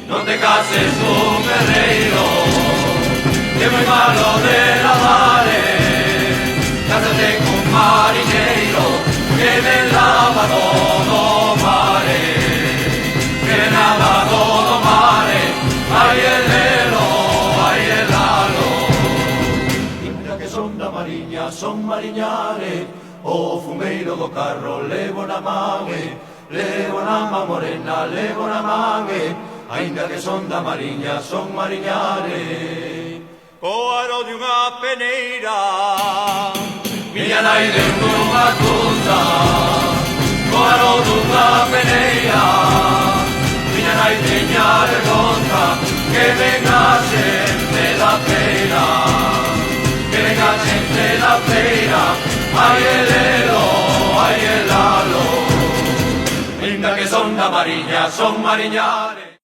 no te cases con Ferreiro, que es muy malo de la mare, cásate con marinero, que me lava todo mare, que me lava todo mare, ay el helo, ay el halo. Mira que son da mariña, son mariñares, o fumeiro do carro, levo na mangue, levo na má morena, levo na mangue, ainda que son da mariña, son mariñares. O aro de unha peneira, miña nai de unha cruza, o aro dunha peneira, miña nai teña vergonza, que venga xente da feira, que venga xente da feira, ay el helo, ay el halo, ainda que son da mariña, son mariñares.